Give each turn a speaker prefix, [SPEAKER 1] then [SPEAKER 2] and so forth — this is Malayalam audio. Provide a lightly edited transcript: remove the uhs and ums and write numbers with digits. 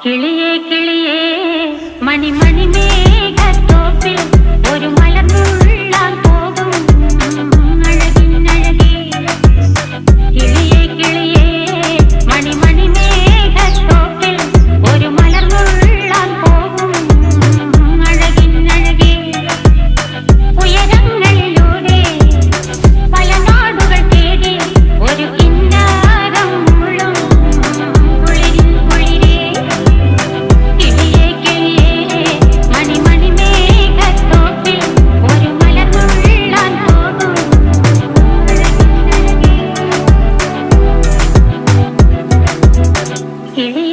[SPEAKER 1] കിളിയേ കിളിയേ മണിമണി മേഘത്തോപ്പിൽ ഒരു മലർന്നുള്ളാൻ പോകും അഴകിനഴകേ. കിളിയേ കിളിയേ മണിമണി മേഘത്തോപ്പിൽ ഒരു മലർന്നുള്ളാൻ പോകും അഴകിനഴകേ. ഉയരങ്ങളിലൂടെ പല നാടുകൾ തേടി ഒരു കിന്നാരം മുഴും കുളിരിൻ കുളിരേ. കിളിയേ കിളിയേ മണിമണി മേഘത്തോപ്പിൽ ഒരു മലർന്നുള്ളാൻ പോകും അഴകിനഴകേ. കിളി